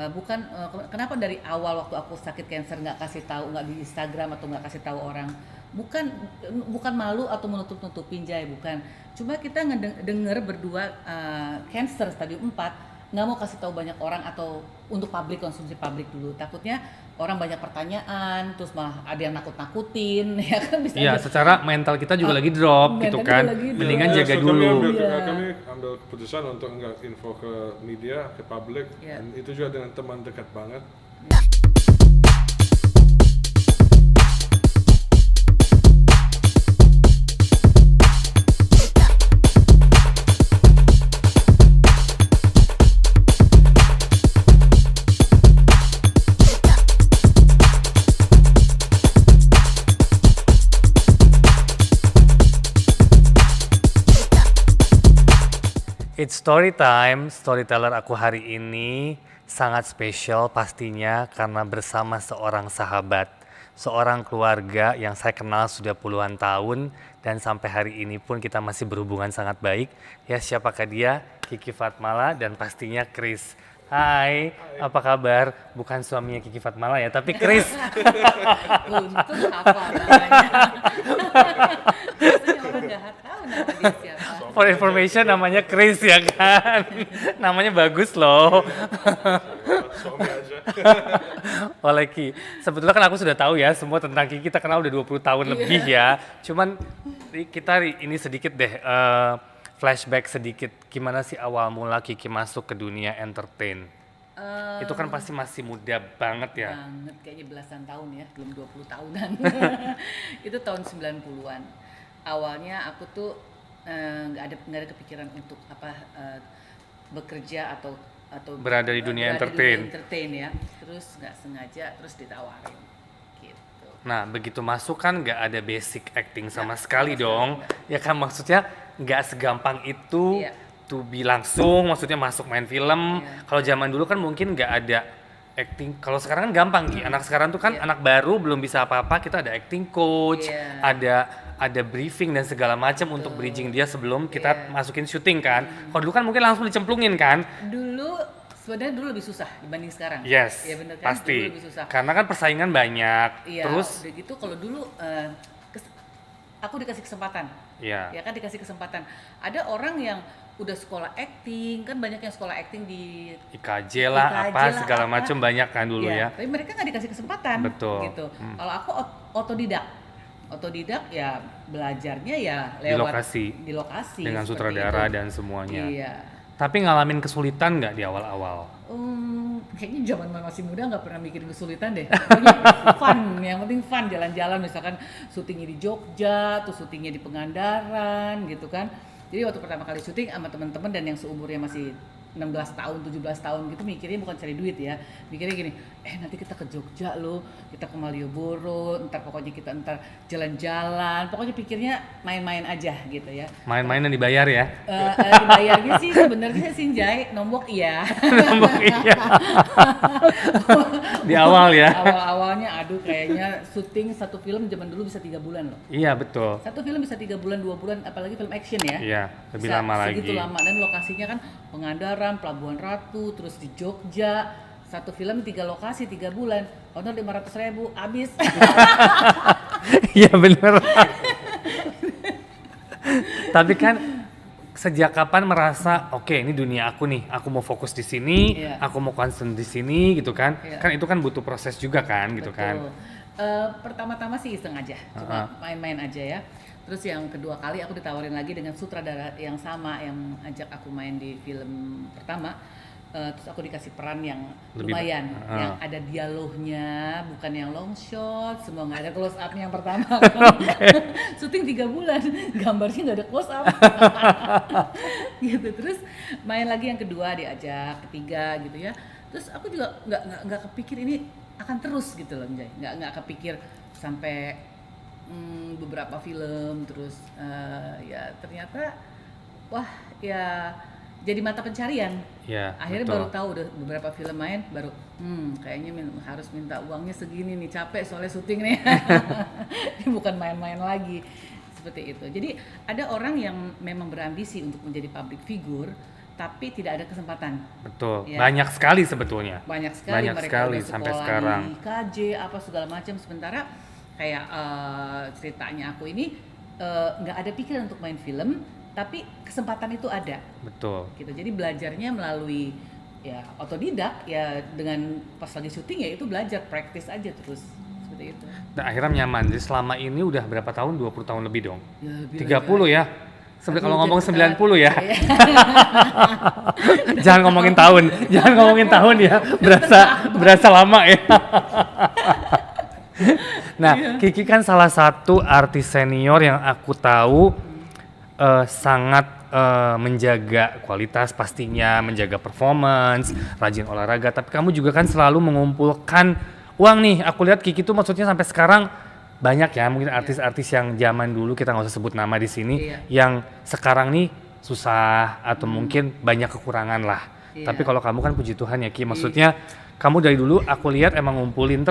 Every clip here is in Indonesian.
Kenapa dari awal waktu aku sakit cancer nggak kasih tahu, nggak di Instagram atau nggak kasih tahu orang, bukan bukan malu atau menutup-nutupin Jay, bukan, cuma kita ngedenger berdua cancer stadium 4 nggak mau kasih tahu banyak orang atau untuk publik, konsumsi publik dulu, takutnya orang banyak pertanyaan terus malah ada yang nakut-nakutin ya kan, bisa Iya, aja. secara mental kita juga lagi drop gitu Mental kan. juga lagi drop. Mendingan jaga So, dulu. kami ambil keputusan untuk nggak info ke media, ke publik, Iya. dan itu juga dengan teman dekat banget. It's story time, storyteller aku hari ini sangat spesial pastinya karena bersama seorang sahabat, seorang keluarga yang saya kenal sudah puluhan tahun dan sampai hari ini pun kita masih berhubungan sangat baik. Ya, siapakah dia? Kiki Fatmala dan pastinya Chris. Hai, apa kabar? Bukan suaminya Kiki Fatmala ya, tapi Chris. Untung apa namanya. Biasanya orang nggak tahu nama dia siapa. For information namanya Chris ya kan? Namanya bagus loh. Suami aja. Oleh Ki. Sebetulnya kan aku sudah tahu ya semua tentang Ki, kita kenal udah 20 tahun lebih ya. Cuman kita ini sedikit deh flashback sedikit, gimana sih awal mula Kiki masuk ke dunia entertain? Itu kan pasti masih muda banget ya. Banget, kayaknya belasan tahun ya, belum 20 tahunan. Itu tahun 90-an. Awalnya aku tuh nggak ada kepikiran untuk bekerja atau Berada di dunia berada entertain. di dunia entertain ya. Terus nggak sengaja terus ditawarin gitu. Nah, begitu masuk kan nggak ada basic acting sama sekali sama dong. sekali Ya kan, maksudnya nggak segampang itu Iya. to be langsung, maksudnya masuk main film. Iya. Kalau zaman dulu kan mungkin nggak ada acting. Kalau sekarang kan gampang Ki. Anak sekarang tuh kan Iya. anak baru belum bisa apa-apa, kita ada acting coach, Iya. ada briefing dan segala macam untuk bridging dia sebelum kita Iya. masukin syuting kan. Kalau dulu kan mungkin langsung dicemplungin kan. Sebenarnya dulu lebih susah dibanding sekarang. Yes, Ya bener kan? pasti. Dulu lebih susah. Karena kan persaingan banyak. Iya, Terus, udah gitu kalau dulu aku dikasih kesempatan. ya. Ya kan, dikasih kesempatan. Ada orang yang udah sekolah acting, kan banyak yang sekolah acting di IKJ lah, IKJ apa lah, segala apa. macam banyak kan dulu ya. Tapi mereka nggak dikasih kesempatan. Betul. Gitu. Kalau aku otodidak. Otodidak ya belajarnya ya lewat di lokasi dengan seperti sutradara itu. dan semuanya. Iya. Tapi ngalamin kesulitan nggak di awal-awal? Kayaknya zaman masih muda nggak pernah mikirin kesulitan deh. Pokoknya fun, yang penting fun, jalan-jalan, misalkan syutingnya di Jogja, terus syutingnya di Pangandaran gitu kan. Jadi waktu pertama kali syuting sama teman-teman dan yang seumurnya masih 16 tahun, 17 tahun gitu, mikirnya bukan cari duit ya. Mikirnya gini, nanti kita ke Jogja loh, kita ke Malioboro, ntar pokoknya kita jalan-jalan. Pokoknya pikirnya main-main aja gitu ya. Main-main yang dibayar ya? Dibayarnya sih sebenarnya sih Jai, nombok iya. Nombok iya. Di awal ya? Awal-awalnya aduh kayaknya syuting satu film zaman dulu bisa 3 bulan loh. Iya betul. Satu film bisa 3 bulan, 2 bulan, apalagi film action ya. Iya, lebih Bisa lama lagi. segitu lama, dan lokasinya kan Pangandaran, Pelabuhan Ratu, terus di Jogja. Satu film 3 lokasi, 3 bulan. Honor 500.000, habis. Iya bener. Tapi kan sejak kapan merasa oke, ini dunia aku nih, aku mau fokus di sini, Iya. aku mau concern di sini gitu kan? Iya. Kan itu kan butuh proses juga kan gitu kan? Betul. Pertama-tama sih iseng aja, cuma main-main aja ya. Terus yang kedua kali aku ditawarin lagi dengan sutradara yang sama yang ajak aku main di film pertama. Terus aku dikasih peran yang Lebih lumayan, yang ada dialognya, bukan yang long shot, semua nggak ada close up-nya yang pertama. Syuting 3 bulan, gambarnya nggak ada close up. Gitu. Terus main lagi yang kedua diajak, ketiga gitu ya. Terus aku juga nggak kepikir ini akan terus gitu loh, Njay. Nggak kepikir sampai beberapa film, terus ya ternyata wah ya jadi mata pencarian. Iya, Akhirnya betul. baru tahu udah beberapa film main, baru kayaknya harus minta uangnya segini nih, capek soalnya syuting nih. Ini bukan main-main lagi. Seperti itu. Jadi ada orang yang memang berambisi untuk menjadi public figure, tapi tidak ada kesempatan. Betul. Ya. Banyak sekali sebetulnya. Banyak sekali Banyak mereka sekali udah sampai sekolah sekarang. di KJ apa segala macam, sementara kayak ceritanya aku ini nggak ada pikiran untuk main film, tapi kesempatan itu ada. Betul. Gitu. Jadi belajarnya melalui ya otodidak ya, dengan pas lagi syuting ya itu belajar, praktis aja terus seperti itu. Dan akhirnya nyaman. Jadi selama ini udah berapa tahun? 20 tahun lebih dong. Ya, 30 ya. Kalau ngomong 90 ya. Iya. Jangan ngomongin tahun. Jangan ngomongin tahun ya. Berasa lama ya. Nah, Kiki kan salah satu artis senior yang aku tahu sangat menjaga kualitas pastinya, menjaga performance, rajin olahraga. Tapi kamu juga kan selalu mengumpulkan uang nih. Aku lihat Kiki tuh maksudnya sampai sekarang banyak ya, mungkin artis-artis yang zaman dulu kita nggak usah sebut nama di sini, yang sekarang nih susah atau mungkin banyak kekurangan lah. Tapi kalau kamu kan puji Tuhan ya Ki, maksudnya kamu dari dulu aku lihat emang ngumpulin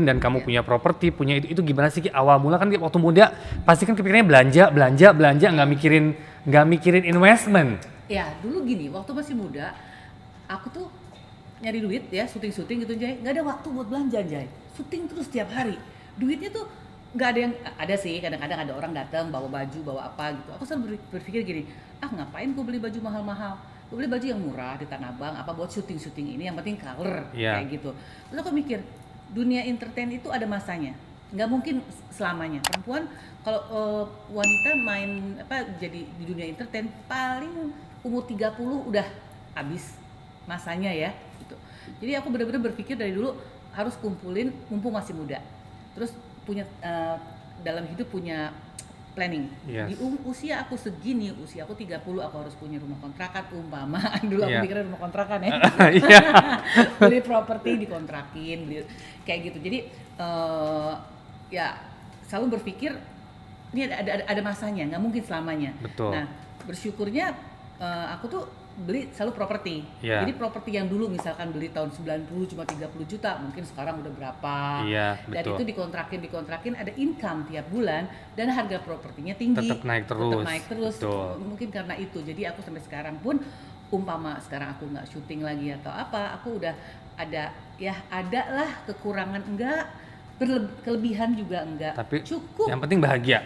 dan kamu punya properti, punya itu gimana sih Ki? Awal mula kan waktu muda pasti kan kepikirannya belanja, nggak mikirin investment. Ya dulu gini, waktu masih muda aku tuh nyari duit ya, syuting gitu Jay, nggak ada waktu buat belanja Jay, syuting terus tiap hari. Duitnya tuh nggak ada, yang ada sih kadang-kadang ada orang datang bawa baju bawa apa gitu, aku selalu berpikir gini, ngapain gue beli baju mahal-mahal, gue beli baju yang murah di Tanah Abang apa buat syuting ini, yang penting color kayak gitu. Terus aku mikir dunia entertain itu ada masanya, nggak mungkin selamanya. Perempuan kalau wanita main jadi di dunia entertain paling umur 30 udah habis masanya ya gitu. Jadi aku benar-benar berpikir dari dulu harus kumpulin mumpung masih muda. Terus punya dalam hidup punya planning. Di usia aku segini, usia aku 30 aku harus punya rumah kontrakan umpama. Dulu aku mikirnya rumah kontrakan ya. Beli properti dikontrakin, beli kayak gitu. Jadi ya selalu berpikir ini ada masanya, nggak mungkin selamanya. Betul. Nah, bersyukurnya aku tuh beli selalu properti. Jadi properti yang dulu misalkan beli tahun 90 cuma 30 juta, mungkin sekarang udah berapa. Dan itu dikontrakin ada income tiap bulan dan harga propertinya tinggi. Tetap naik terus. Mungkin karena itu. Jadi aku sampai sekarang pun umpama sekarang aku nggak syuting lagi atau apa, aku udah ada lah kekurangan enggak, kelebihan juga enggak. Tapi cukup. Yang penting bahagia.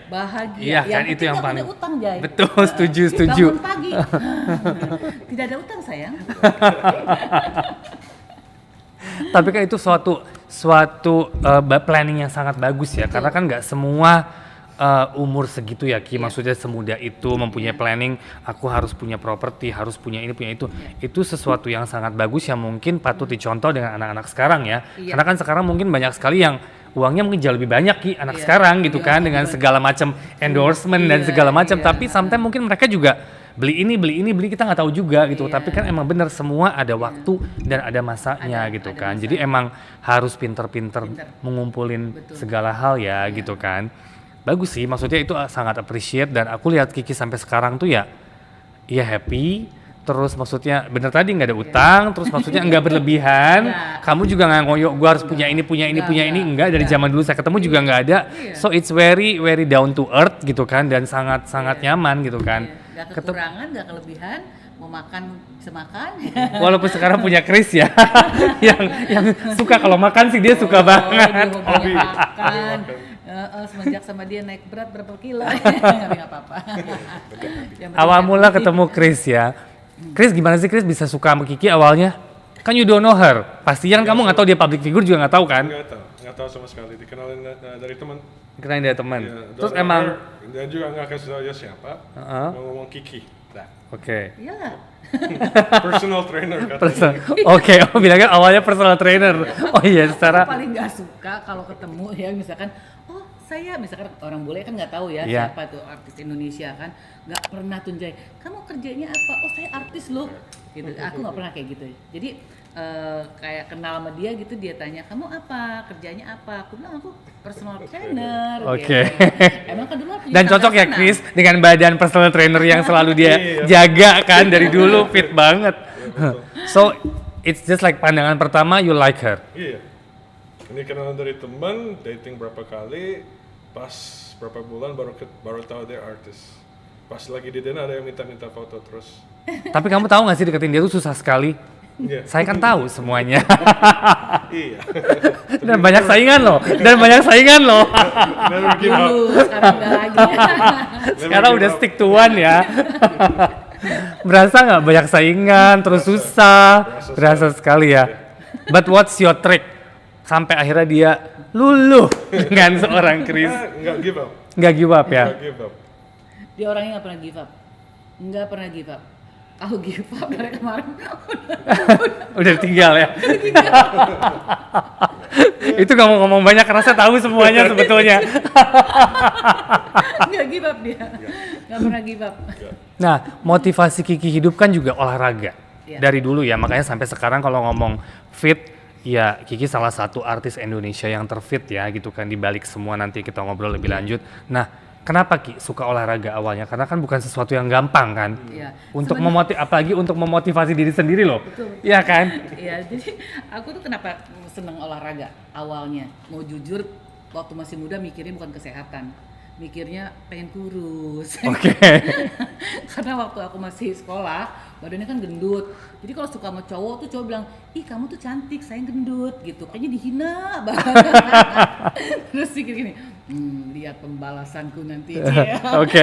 Iya kan itu yang paling. Punya utang, Jay. Betul, setuju. Bangun pagi. Tidak ada utang sayang. Tapi kan itu suatu planning yang sangat bagus ya. Karena kan nggak semua umur segitu ya Ki, maksudnya semudah itu mempunyai planning, aku harus punya properti, harus punya ini, punya itu. Itu sesuatu yang sangat bagus yang mungkin patut dicontoh dengan anak-anak sekarang ya. Karena kan sekarang mungkin banyak sekali yang uangnya mungkin jauh lebih banyak Ki, anak sekarang gitu kan, dengan segala macam endorsement dan segala macam. Tapi sometimes mungkin mereka juga beli ini, kita nggak tahu juga gitu. Tapi kan emang benar semua ada waktu dan ada masanya gitu kan. Jadi emang harus pinter-pinter mengumpulin segala hal ya gitu kan. Bagus sih, maksudnya itu sangat appreciate, dan aku lihat Kiki sampai sekarang tuh ya happy. Terus maksudnya bener tadi nggak ada utang, terus maksudnya nggak berlebihan. Kamu juga nggak ngoyo, gue harus punya ini, enggak. Dari zaman dulu saya ketemu juga nggak ada. So it's very very down to earth gitu kan, dan sangat nyaman gitu kan. Nggak kekurangan, nggak kelebihan, mau makan bisa makan. Walaupun sekarang punya Chris ya, yang suka kalau makan sih dia suka banget. Hobi makan. Semenjak sama dia naik berat berapa kilo, nggak apa-apa. Awal mula ketemu Chris ya. Chris gimana sih Chris bisa suka sama Kiki awalnya? Kan you don't know her. Pastinya kan kamu nggak tahu dia public figure juga nggak tahu kan? Nggak tahu sama sekali. Dikenalin dari teman. Dikenalin dari teman. Ya, terus emang. Dan juga nggak kasih tahu dia siapa. Ngomong Kiki. Oke. Iyalah. Personal trainer katanya. Oke, bilangnya awalnya personal trainer. Oh iya, secara. Aku paling nggak suka kalau ketemu ya misalkan, saya misalkan orang bule kan nggak tahu ya siapa tuh artis Indonesia kan, nggak pernah tunjai kamu kerjanya apa, saya artis loh gitu. Aku nggak pernah kayak gitu. Jadi kayak kenal sama dia gitu, dia tanya kamu apa, kerjanya apa, aku bilang aku personal trainer. Oke. Emang kan dulu aku dan cocok ya Chris dengan badan personal trainer yang selalu dia jaga kan dari dulu, fit banget. So it's just like pandangan pertama you like her. Iya. Ini kenalan dari teman, dating berapa kali, pas berapa bulan baru tahu dia artis. Pas lagi di dinner ada yang minta foto terus. Tapi kamu tahu nggak sih deketin dia tuh susah sekali. Iya. Saya kan tahu semuanya. Iya. Dan banyak saingan loh. Never give up. Dulu, sekarang enggak lagi. Sekarang udah stick to one ya. Berasa nggak banyak saingan, terus susah. Berasa sekali ya. But what's your trick? Sampai akhirnya dia luluh dengan seorang Chris. Nggak give up. Nggak give up ya? Nggak give up. Dia orangnya nggak pernah give up. Nggak pernah give up. Kalau give up dari kemarin Udah tinggal ya? Itu kamu ngomong banyak karena saya tahu semuanya sebetulnya. nggak give up dia. Nggak pernah give up. Nah, motivasi Kiki hidup kan juga olahraga. Iya. Dari dulu ya, makanya sampai sekarang kalau ngomong fit, ya Kiki salah satu artis Indonesia yang terfit ya gitu kan, di balik semua nanti kita ngobrol lebih lanjut. Nah, kenapa Ki suka olahraga awalnya? Karena kan bukan sesuatu yang gampang kan. Iya. Untuk apalagi untuk memotivasi diri sendiri loh. Betul. Iya kan? Iya, jadi aku tuh kenapa seneng olahraga awalnya. Mau jujur, waktu masih muda mikirnya bukan kesehatan. Mikirnya pengen kurus. Oke. Karena waktu aku masih sekolah, badannya kan gendut. Jadi kalau suka sama cowok tuh cowok bilang, ih kamu tuh cantik, saya gendut gitu. Kayaknya dihina banget. Terus pikir gini, lihat pembalasanku nanti. Oke.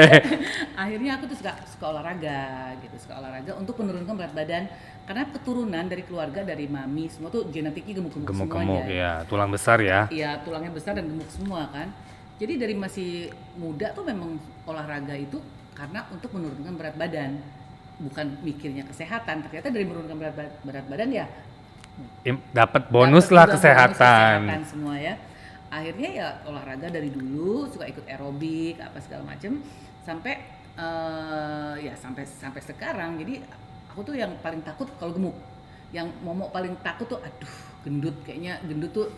Akhirnya aku tuh suka olahraga gitu, suka olahraga untuk menurunkan berat badan. Karena keturunan dari keluarga, dari mami, semua tuh genetiknya gemuk-gemuk Gemuk-gemuk semuanya. ya, tulang besar ya. Iya, tulangnya besar dan gemuk semua kan. Jadi dari masih muda tuh memang olahraga itu karena untuk menurunkan berat badan. Bukan mikirnya kesehatan, ternyata dari menurunkan berat badan ya Dapat bonus lah juga bonus kesehatan. semua ya. Akhirnya ya olahraga dari dulu, suka ikut aerobik apa segala macem sampai ya sampai sekarang. Jadi aku tuh yang paling takut kalau gemuk. Yang momok paling takut tuh aduh gendut, kayaknya gendut tuh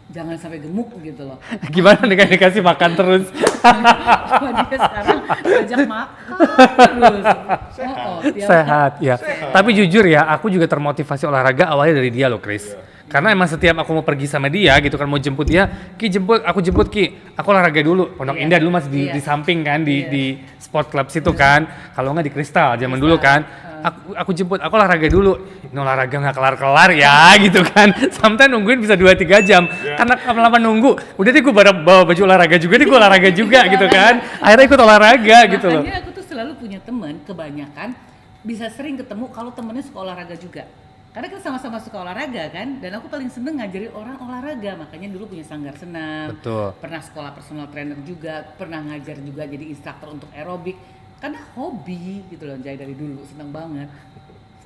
jangan sampai gemuk gitu loh. Gimana dengan dikasih makan terus? Sama dia sekarang ajak makan terus. Tiap Sehat ya. Tapi jujur ya, aku juga termotivasi olahraga awalnya dari dia loh, Chris. Karena emang setiap aku mau pergi sama dia gitu kan, mau jemput dia, aku jemput Ki, aku olahraga dulu. Pondok Iya. Indah dulu masih di, Iya. di samping kan, Iya. di sport club situ kan. Kalau nggak di Kristal zaman dulu kan. Aku jemput, aku olahraga dulu. Ini olahraga nggak kelar-kelar ya gitu kan. Sometimes nungguin bisa 2-3 jam. Karena lama-lama nunggu, udah deh gue bawa baju olahraga juga, gue olahraga juga gitu kan. Akhirnya ikut olahraga gitu loh. Makanya aku tuh selalu punya teman, kebanyakan bisa sering ketemu kalau temennya suka olahraga juga. Karena kita sama-sama suka olahraga kan, dan aku paling seneng ngajarin orang olahraga. Makanya dulu punya sanggar senam, Betul. pernah sekolah personal trainer juga, pernah ngajar juga jadi instruktur untuk aerobik. Karena hobi gitu loh, Jai, dari dulu seneng banget.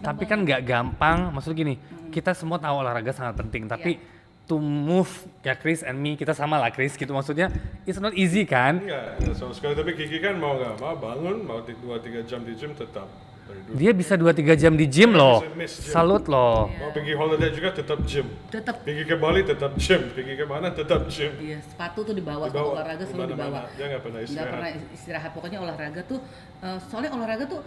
Tapi kan nggak gampang, maksud gini, kita semua tahu olahraga sangat penting, tapi to move ya Chris and me, kita sama lah Chris gitu, maksudnya it's not easy kan. Enggak sama sekali. Tapi Kiki kan mau nggak mau bangun, mau 2-3 jam di gym tetap. Dari dulu. Dia bisa 2-3 jam di gym loh, Miss gym. salut loh. Mau pergi holiday juga tetap gym. Tetap Pergi ke Bali tetap gym. Pergi ke mana tetap gym. iya, sepatu tuh dibawa, sepatu Dibawa, olahraga selalu dibawa. kemana-mana. Dia nggak pernah Nggak istirahat. pernah istirahat. Pokoknya olahraga tuh, soalnya olahraga tuh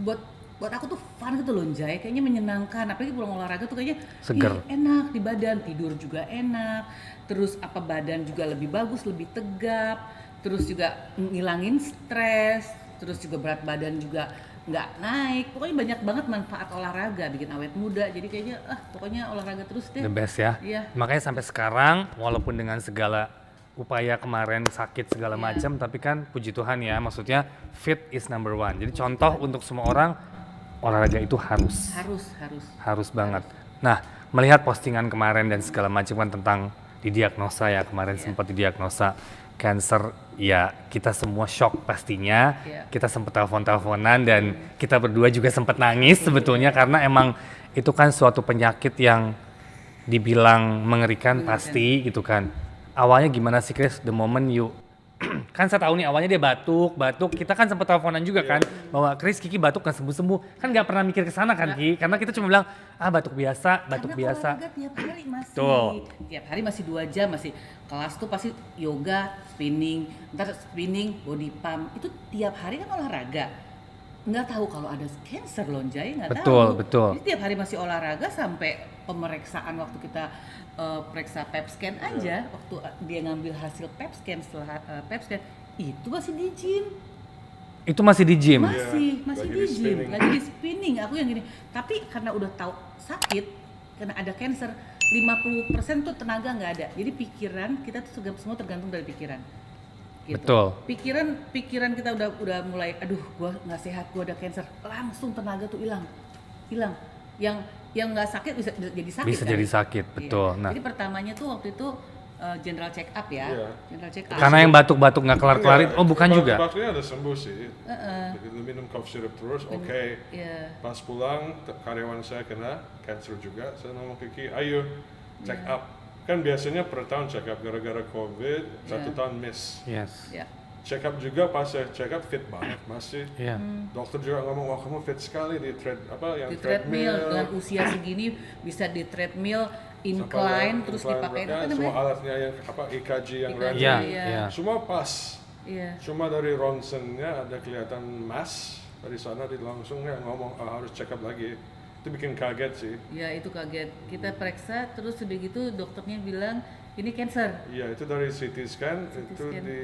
buat aku tuh fun gitu loh, Jai. Kayaknya menyenangkan. Apalagi pulang olahraga tuh kayaknya Seger. enak di badan, tidur juga enak. Terus apa badan juga lebih bagus, lebih tegap. Terus juga ngilangin stres. Terus juga berat badan juga nggak naik. Pokoknya banyak banget manfaat olahraga, bikin awet muda. Jadi kayaknya pokoknya olahraga terus deh. The best ya. Iya. Makanya sampai sekarang, walaupun dengan segala upaya kemarin sakit segala Iya. macam, tapi kan puji Tuhan ya, maksudnya fit is number one. Jadi contoh untuk semua orang, olahraga itu harus. Harus. Banget. Nah, melihat postingan kemarin dan segala macam kan tentang didiagnosa ya, kemarin Iya. sempat didiagnosa cancer, ya kita semua shock pastinya. Iya. Kita sempat telepon-teleponan dan kita berdua juga sempat nangis sebetulnya karena emang itu kan suatu penyakit yang dibilang mengerikan pasti gitu kan. Awalnya gimana sih Chris, the moment you kan saya tahu nih awalnya dia batuk, kita kan sempat teleponan juga kan bahwa Chris Kiki batuk nggak sembuh-sembuh, kan nggak pernah mikir ke sana kan Ki, karena kita cuma bilang batuk biasa. Karena olahraga tiap hari masih. Tuh. Tiap hari masih 2 jam, masih kelas tuh pasti yoga, spinning, ntar spinning, body pump. Itu tiap hari kan olahraga. Nggak tahu kalau ada cancer loh, Jai, nggak tahu. Betul. Jadi tiap hari masih olahraga sampai pemeriksaan waktu kita periksa pap scan aja, waktu dia ngambil hasil pap scan, setelah pap scan itu masih di gym. Itu masih di gym? Masih lagi di di gym, spinning. lagi di spinning. Aku yang gini. Tapi karena udah tahu sakit, karena ada cancer, 50% tuh tenaga nggak ada. Jadi pikiran kita tuh semua tergantung dari pikiran. Gitu. Betul. Pikiran kita udah mulai, aduh, gua nggak sehat, gua ada cancer, langsung tenaga tuh hilang. Yang nggak sakit bisa jadi sakit. Bisa kan? jadi sakit, Iya. betul. Nah, Jadi pertamanya tuh waktu itu general check up ya, Iya. general check up. karena yang batuk-batuk nggak kelar-kelarin, oh bukan juga? Batuknya ada sembuh sih. Lu minum cough syrup terus, oke. Iya. Pas pulang, karyawan saya kena cancer juga. Saya ngomong ke Ki, ayo check Iya. up. Kan biasanya per tahun check up, gara-gara COVID, satu Iya. tahun miss. Yes. Ya. Check up juga, pas saya check up fit banget masih. Iya. Dokter juga ngomong, wah kamu fit sekali di Di treadmill dengan usia segini bisa di treadmill incline terus dipakai itu kan kan semua namanya. alatnya yang EKG yang EKG, random. Iya, Iya. iya. Semua pas. Iya. Cuma dari ronsennya ada kelihatan mass dari sana langsung ya ngomong harus check up lagi. Itu bikin kaget sih. Ya itu kaget. Kita periksa terus udah gitu dokternya bilang ini cancer. Iya itu dari CT scan itu scan. di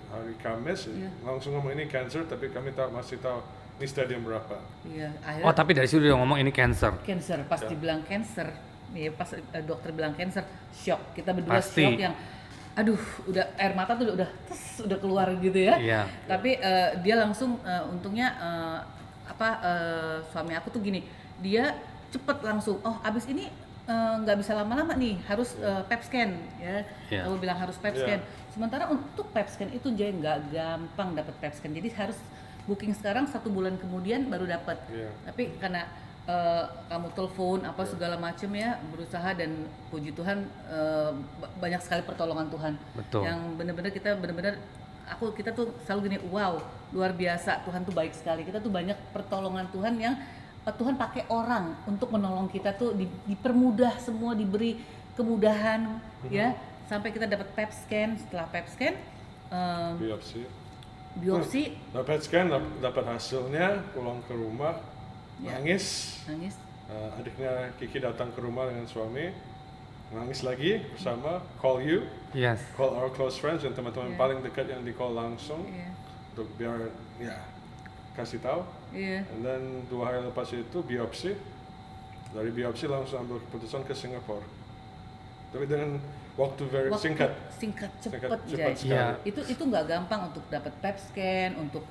hari Kamis Iya. langsung ngomong ini cancer tapi kami masih tahu ini stadium berapa. Iya, Oh akhirnya tapi dari situ dia ngomong ini cancer. cancer. Pas Ya. dibilang cancer, nih pas dokter bilang cancer, shock. Kita berdua Pasti. shock yang aduh, udah air mata tuh udah keluar gitu ya. Iya. Tapi dia langsung untungnya suami aku tuh gini, dia cepet langsung, oh abis ini nggak bisa lama-lama nih, harus pap scan ya. Iya. Aku bilang harus pap Iya. scan. Sementara untuk pap scan itu jadi nggak gampang dapat pap scan, jadi harus booking sekarang 1 bulan kemudian baru dapat. Iya. Tapi karena kamu telepon apa segala macam ya, berusaha dan puji Tuhan banyak sekali pertolongan Tuhan. Betul. Yang benar-benar kita tuh selalu gini, wow, luar biasa, Tuhan tuh baik sekali. Kita tuh banyak pertolongan Tuhan yang Tuhan pakai orang untuk menolong kita tuh dipermudah semua, diberi kemudahan ya, sampai kita dapat pap scan. Setelah pap scan biopsi Dapat scan, dapat hasilnya, pulang ke rumah, Ya. nangis. nangis. Adiknya Kiki datang ke rumah dengan suami, nangis lagi bersama, call you, Yes. call our close friends dan teman-teman Iya. paling dekat yang di call langsung Iya. untuk biar ya kasih tahu. Iya. Dan 2 hari lepas itu biopsi, dari biopsi langsung ambil keputusan ke Singapura. Tapi dengan waktu singkat. Singkat cepet cepat Jay. Iya. Itu nggak gampang untuk dapat pap scan, untuk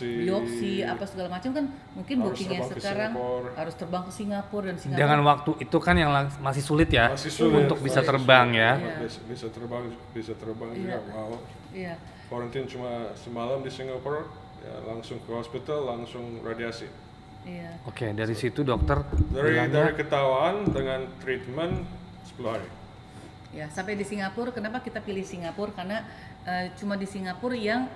biopsi apa segala macam kan, mungkin Harus bookingnya terbang ke sekarang Singapura. harus terbang ke Singapura dan Singapura Dengan waktu itu kan yang masih sulit ya Masih sulit, untuk bisa masih terbang sulit. ya. Iya. Bisa terbang juga. Iya. Wow. iya Quarantine cuma semalam di Singapura, ya langsung ke hospital, langsung radiasi. iya Oke, dari situ dokter Dari bilangnya ketahuan dengan treatment 10 hari. ya sampai di Singapura. Kenapa kita pilih Singapura? Karena cuma di Singapura yang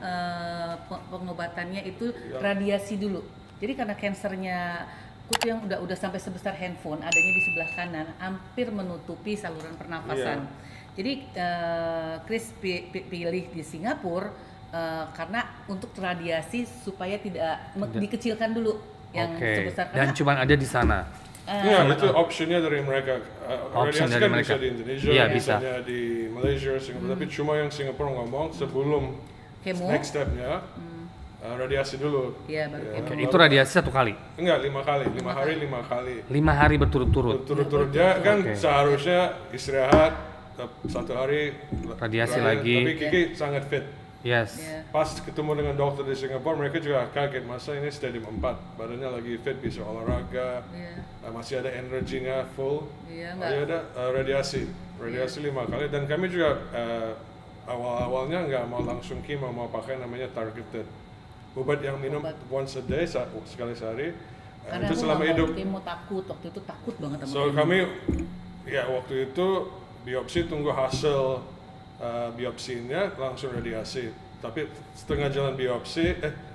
pengobatannya itu Ya. radiasi dulu. Jadi karena kansernya kutu yang udah sampai sebesar handphone, adanya di sebelah kanan, hampir menutupi saluran pernafasan. Jadi Chris pilih di Singapura karena untuk radiasi supaya tidak dikecilkan dulu yang Oke, sebesar, dan karena cuma ada di sana. Ya, itu optionnya dari mereka. Option Radiasi dari kan mereka. bisa di Indonesia, Iya, bisa. misalnya di Malaysia, Singapura. Tapi cuma yang Singapura ngomong sebelum kemo. next stepnya radiasi dulu. Iya, baru kemo. Oke, itu radiasi 1 kali, Enggak, 5 kali, 5 hari, 5 kali. 5 hari berturut-turut. Turut-turut dia kan Oke. seharusnya istirahat 1 hari Radiasi lagi. Tapi Kiki sangat fit. Yes. Iya. Pas ketemu dengan dokter di Singapura, mereka juga kaget, masa ini stadium 4, badannya lagi fit, bisa olahraga, Iya. masih ada energinya full. Iya, Dia ada radiasi 5 kali, dan kami juga awal-awalnya nggak mau langsung chemo, mau pakai namanya targeted obat yang minum once a day, sekali sehari. Karena Itu aku selama nggak hidup. mau kemo, takut waktu itu, takut banget sama So kemo. kami ya waktu itu biopsi, tunggu hasil biopsinya, langsung radiasi. Tapi setengah jalan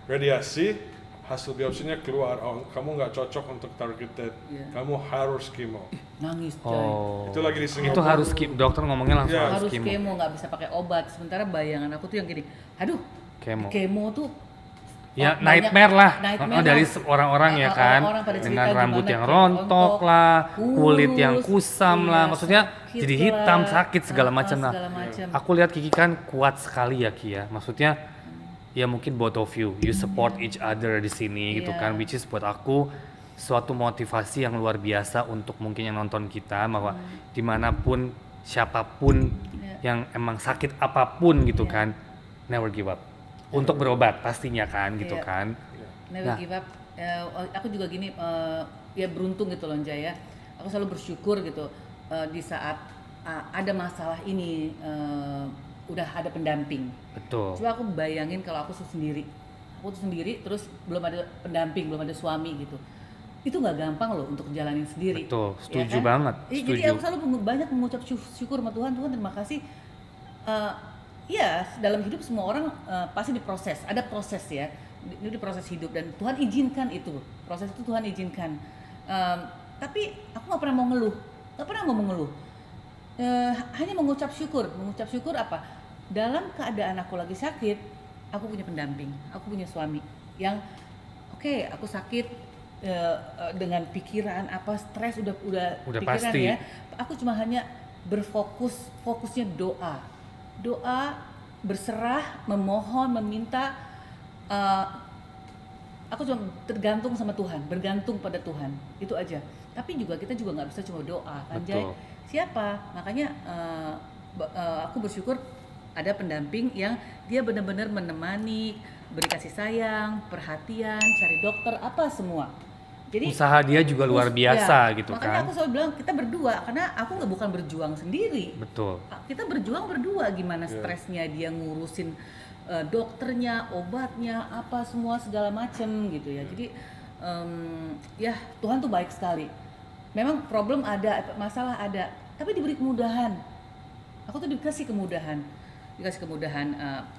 radiasi, hasil biopsinya keluar, oh, kamu nggak cocok untuk targeted, Iya. kamu harus chemo. Nangis coy. Oh. Itu lagi di Itu Singapura. harus dokter ngomongnya langsung Iya. harus Harus kemo, nggak bisa pakai obat. Sementara bayangan aku tuh yang gini, aduh, Kemo. tuh Ya banyak- nightmare lah. nightmare Dari lah. orang-orang ya kan, Orang-orang pada cerita dengan rambut gimana yang kayak rontok lah, kulit yang kurus, kusam iya, lah, maksudnya sakit jadi hitam, lah, sakit segala macam lah. segala macam. Aku lihat Kiki kan kuat sekali ya Ki ya, maksudnya ya mungkin both of you support each other di sini gitu Iya. kan, which is buat aku suatu motivasi yang luar biasa untuk mungkin yang nonton kita bahwa dimanapun siapapun yang emang sakit apapun gitu Iya. kan, never give up untuk berobat pastinya kan gitu Iya. kan. Never Nah. give up. Aku juga gini, ya beruntung gitu loh Jaya. Aku selalu bersyukur gitu di saat ada masalah ini udah ada pendamping. Betul. Coba aku bayangin kalau aku sendiri, terus belum ada pendamping, belum ada suami gitu. Itu nggak gampang loh untuk jalanin sendiri. Betul, ya setuju kan? banget, Jadi setuju. aku selalu banyak mengucap syukur sama Tuhan, Tuhan terima kasih. Iya, dalam hidup semua orang pasti diproses, ada proses ya. Ini di proses hidup dan Tuhan izinkan itu, proses itu Tuhan izinkan. Tapi aku nggak pernah mau ngeluh, hanya mengucap syukur apa? Dalam keadaan aku lagi sakit, aku punya pendamping, aku punya suami yang oke, aku sakit dengan pikiran apa stres udah pikiran pasti. ya. Aku cuma hanya fokusnya doa, berserah, memohon, meminta. Aku cuma tergantung sama Tuhan, bergantung pada Tuhan, itu aja. Tapi kita juga nggak bisa cuma doa, kan Jay? Betul. Siapa? Makanya aku bersyukur ada pendamping yang dia benar-benar menemani, beri kasih sayang, perhatian, cari dokter, apa semua. Jadi Usaha dia juga luar biasa gitu makanya kan. aku selalu bilang kita berdua, karena aku bukan berjuang sendiri. Betul. Kita berjuang berdua, gimana stresnya dia ngurusin dokternya, obatnya, apa semua segala macem gitu ya. Jadi ya Tuhan tuh baik sekali. Memang problem ada, masalah ada, tapi diberi kemudahan. Aku tuh dikasih kemudahan,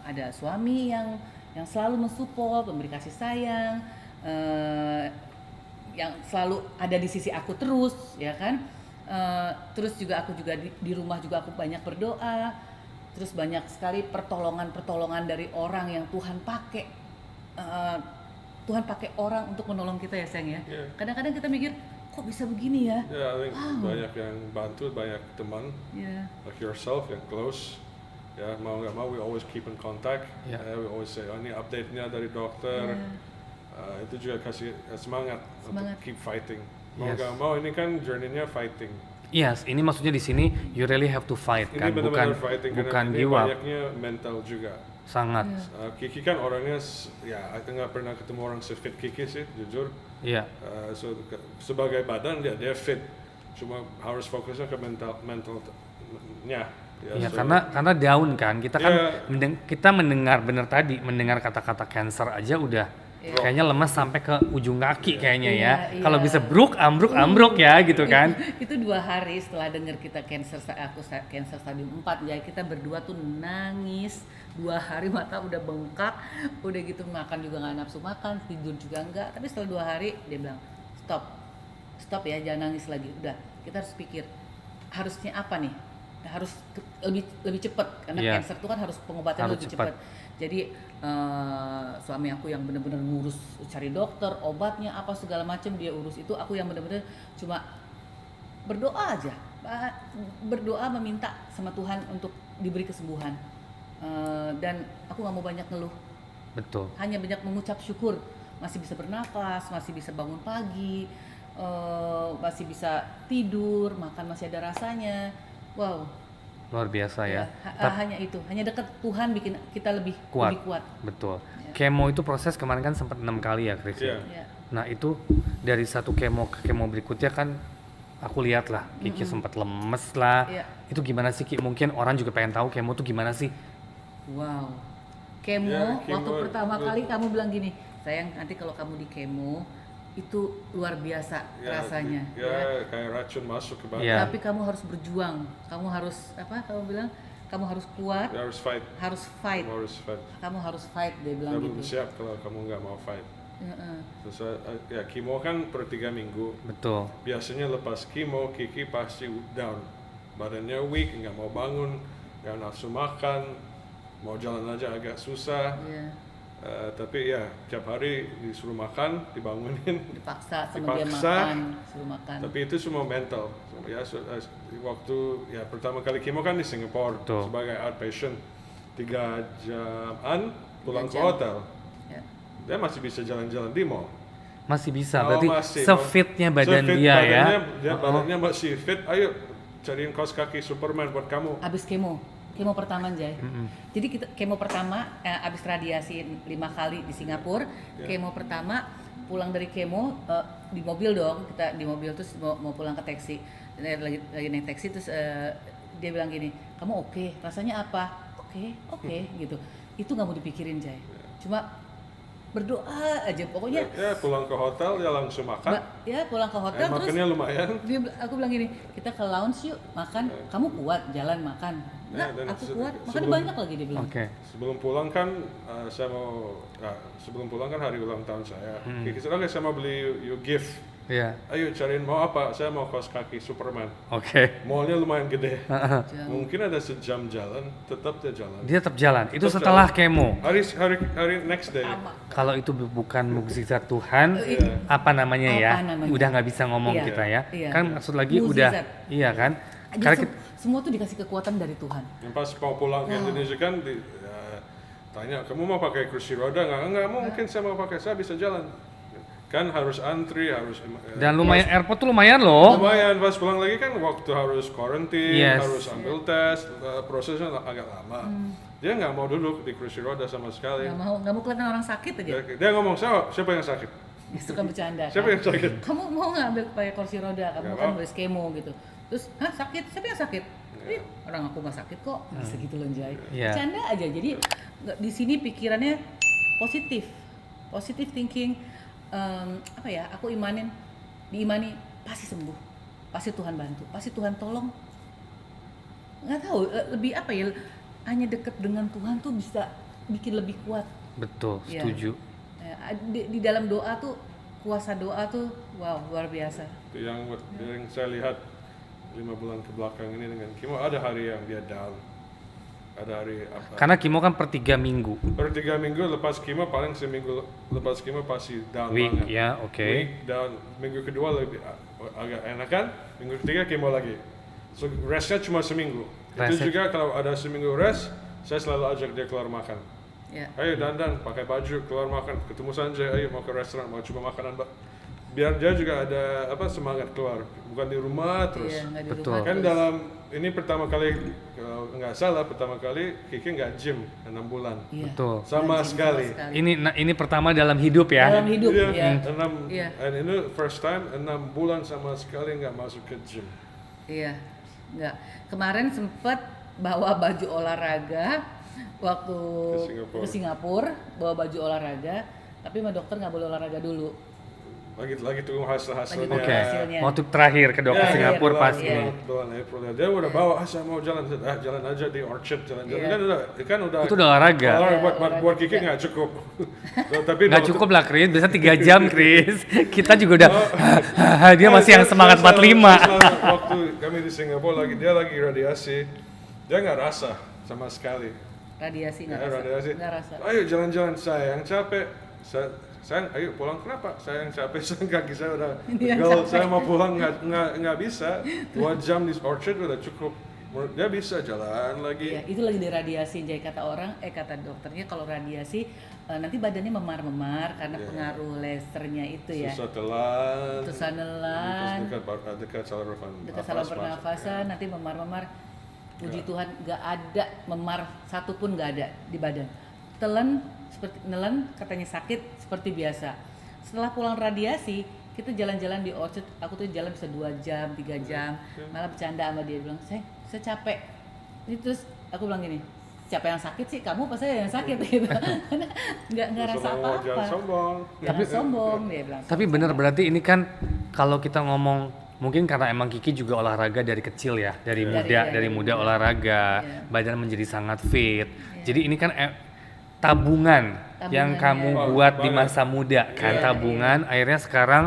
ada suami yang selalu mensupport, memberi kasih sayang, yang selalu ada di sisi aku terus, ya kan. Terus juga aku di rumah juga aku banyak berdoa. Terus banyak sekali pertolongan dari orang yang Tuhan pakai. Tuhan pakai orang untuk menolong kita ya sayang ya. Yeah. Kadang-kadang kita mikir kok bisa begini ya. Yeah, I think banyak yang bantu, banyak teman Yeah. like yourself yang close. Ya, mau nggak mau we always keep in contact. Yeah. We always say, oh ini update-nya dari dokter. Itu juga kasih semangat untuk keep fighting. Mau Yes. nggak mau ini kan journey-nya fighting. Yes, ini maksudnya di sini you really have to fight Ini kan, benar-benar fighting bukan karena ini give up. banyaknya mental juga. Sangat. Kiki kan orangnya, ya aku nggak pernah ketemu orang se-fit Kiki sih, jujur. Iya. Sebagai badan dia fit, cuma harus fokusnya ke mentalnya. Ya, so- karena down kan, kita kan Yeah. kita mendengar kata-kata cancer aja udah kayaknya lemas sampai ke ujung kaki kayaknya ya. Iya, Kalau iya. bisa ambruk ya gitu kan. Itu 2 hari setelah dengar kita cancer stadium 4 ya, kita berdua tuh nangis 2 hari, mata udah bengkak, udah gitu makan juga nggak nafsu makan, tidur juga enggak. Tapi setelah 2 hari dia bilang stop ya, jangan nangis lagi. Udah, kita harus pikir harusnya apa nih, harus lebih cepat karena Iya. cancer itu kan harus pengobatannya Harus lebih cepat. cepat. Jadi suami aku yang benar-benar ngurus, cari dokter, obatnya apa segala macam dia urus, itu aku yang benar-benar cuma berdoa aja, berdoa meminta sama Tuhan untuk diberi kesembuhan. Dan aku nggak mau banyak ngeluh, Betul. hanya banyak mengucap syukur, masih bisa bernafas, masih bisa bangun pagi, masih bisa tidur, makan masih ada rasanya. Wow, Luar biasa ya. hanya itu, hanya dekat Tuhan bikin kita lebih Kuat. lebih kuat. Betul. Kemo itu proses kemarin kan sempat 6 kali ya, Chris. Iya. Ya. Nah, itu dari satu kemo ke kemo berikutnya kan aku lihat lah Kiki sempat lemes lah. Iya. Itu gimana sih Ki? Mungkin orang juga pengen tahu kemo itu gimana sih? Wow, kemo, Ya, kemo waktu pertama itu- kali kamu bilang gini, sayang nanti kalau kamu di kemo itu luar biasa rasanya. Ya, kayak racun masuk ke badan. Iya. Tapi kamu harus berjuang, kamu harus apa? Kamu bilang kamu harus kuat, You harus fight. harus fight, Kamu harus fight. kamu harus fight, dia bilang Kamu belum gitu. siap kalau kamu nggak mau fight. Heeh. Terus ya kemo kan per 3 minggu. Betul. Biasanya lepas kemo Kiki pasti down, badannya weak, nggak mau bangun, nggak nafsu makan, mau jalan aja agak susah. Iya. Tapi ya tiap hari disuruh makan, dibangunin. Dipaksa sama dia Dipaksa. makan, suruh makan. Tapi itu semua mental. Ya waktu ya pertama kali kemo kan di Singapura Betul. sebagai outpatient 3 jaman pulang ke 3 jam. hotel, Ya. dia masih bisa jalan-jalan di mall. Masih bisa, Oh, berarti masih. se-fitnya badan Se-fit dia ya. badannya, dia badannya masih fit. Ayo cariin kaos kaki Superman buat kamu. Abis kemo pertama Jay. Jadi kita kemo pertama abis radiasi 5 kali di Singapura. Kemo pertama pulang dari kemo di mobil dong, kita di mobil terus mau pulang ke taksi. Lagi naik taksi terus dia bilang gini, kamu oke? Rasanya apa? Oke gitu. Itu nggak mau dipikirin Jay. Cuma berdoa aja pokoknya. Ya pulang ke hotel ya langsung makan. Ya pulang ke hotel terus Makannya lumayan. aku bilang gini, kita ke lounge yuk makan. Kamu kuat jalan makan? Enggak, dan aku kuat. Makannya sebelum- banyak lagi dia bilang. Oke. Sebelum pulang kan sebelum pulang kan hari ulang tahun saya. Kita oke saya mau beli you gift. Iya. Ayo cariin mau apa? Saya mau kaos kaki Superman. Oke. Mallnya lumayan gede. Jam. Mungkin ada sejam jalan, tetap dia jalan. Dia tetap jalan. Itu Tetap setelah jalan. kemo. Hari next day. Sama. Kalau itu bukan mukjizat Tuhan, Iya. apa namanya ya? Apa namanya? Udah nggak bisa ngomong Iya. kita ya. Iya. Kan maksud lagi udah, Mukjizat. iya kan? Jadi Karena kita, semua tuh dikasih kekuatan dari Tuhan. Yang pas mau pulang ke Indonesia kan tanya, kamu mau pakai kursi roda nggak? Enggak mungkin saya mau pakai, saya bisa jalan. Kan harus antri, harus dan lumayan airport tuh lumayan loh. lumayan pas pulang lagi kan waktu harus quarantine, Yes. harus ambil tes, prosesnya agak lama. Dia nggak mau duduk di kursi roda sama sekali. Nggak mau kelihatan orang sakit aja. Dia ngomong, siapa yang sakit? Suka bercanda. Siapa kan? yang sakit? Kamu mau ngambil pakai kursi roda? Kamu Nggak kan mau. boleh kemo gitu. Terus, hah sakit? Siapa yang sakit? Ih, orang aku nggak sakit kok. Bisa gitu loh Jay. Iya. Bercanda aja. Jadi di sini pikirannya positive thinking. Apa ya? Aku diimani pasti sembuh, pasti Tuhan bantu, pasti Tuhan tolong. Nggak tahu lebih apa ya? Hanya dekat dengan Tuhan tuh bisa bikin lebih kuat. Betul, Iya. setuju. Ya, di dalam doa tuh kuasa doa tuh wow luar biasa. Itu yang saya lihat 5 bulan ke belakang ini dengan Kimo, ada hari yang dia down, ada hari apa? Karena kimo kan per 3 minggu. Per 3 minggu lepas Kimo, paling seminggu lepas Kimo pasti down Week banget. ya, oke. Week down, minggu kedua lebih agak enakan, minggu ketiga Kimo lagi. So restnya cuma seminggu. Itu Restnya- juga kalau ada seminggu rest, saya selalu ajak dia keluar makan. Ya. Ayo dandan, pakai baju, keluar makan, ketemu Sanjay, ayo mau ke restoran, mau coba makanan, biar dia juga ada semangat keluar, bukan di rumah terus. Iya, nggak di Betul. rumah Kan terus. dalam ini pertama kali kalau nggak salah pertama kali Kiki nggak gym 6 bulan. Iya. Betul. Sama Rajin sekali. Ini pertama dalam hidup ya. Dalam hidup Iya, ya. 6 Iya. and ini first time 6 bulan sama sekali nggak masuk ke gym. Iya. Enggak. Kemarin sempet bawa baju olahraga waktu Ke Singapura. ke Singapura, bawa baju olahraga, tapi sama dokter nggak boleh olahraga dulu. Lagi tunggu hasilnya. Lagi Oke. hasilnya. Waktu terakhir ke dokter Ya, Singapura bulan- pas Iya. ini. bulan April dia udah bawa, saya mau jalan, jalan aja di Orchard, jalan-jalan. Iya. Kan udah Itu udah olahraga. buat Kiki nggak cukup. Tapi Nggak dokter- cukup lah Chris, biasa 3 jam Chris. Kita juga udah, dia masih yang Saya semangat selalu- 45. Waktu kami di Singapura dia lagi radiasi, dia nggak rasa sama sekali. Radiasi nggak Ya, rasa. radiasi. Nggak rasa. Ayo jalan-jalan, saya yang capek. Sayang, ayo pulang, kenapa? Saya yang capek, kaki saya udah Dia yang pegel, capek. saya mau pulang nggak bisa. 2 jam di Orchard udah cukup. Menurut dia bisa jalan lagi. Iya, itu lagi diradiasi. Jadi kata orang, kata dokternya kalau radiasi nanti badannya memar-memar karena Iya. pengaruh lasernya itu ya. Susah telan. Susah nelan. Dekat saluran Dekat saluran pernafasan nanti memar-memar. Puji Tuhan nggak ada memar satupun nggak ada di badan. Telan seperti nelan katanya sakit seperti biasa. Setelah pulang radiasi kita jalan-jalan di Orchard, aku tuh jalan bisa 2 jam, 3 jam, malah bercanda sama dia bilang, saya capek. Ini terus aku bilang gini, siapa yang sakit sih? Kamu apa saya yang sakit gitu. Karena nggak rasa Jangan apa-apa. sombong. Jangan sombong dia bilang. Tapi bener berarti ini kan kalau kita ngomong mungkin karena emang Kiki juga olahraga dari kecil ya, dari muda olahraga, badan menjadi sangat fit. Jadi ini kan tabungan yang kamu ya. buat di Banget. masa muda kan, Iya, tabungan. Akhirnya sekarang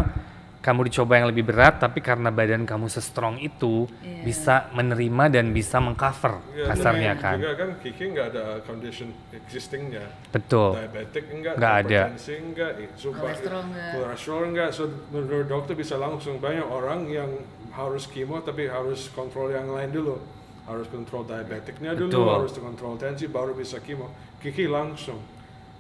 kamu dicoba yang lebih berat, tapi karena badan kamu se-strong itu bisa menerima dan bisa mengcover Ya, kasarnya dan kan. juga kan Kiki nggak ada condition existingnya. Betul. Diabetic enggak, Nggak ada. hipertensi enggak, Kolesterol enggak. kolesterol enggak. So menurut dokter bisa langsung, banyak orang yang harus kemo tapi harus kontrol yang lain dulu. Harus kontrol diabetiknya dulu, Betul. harus kontrol tensi baru bisa kemo. Kiki langsung.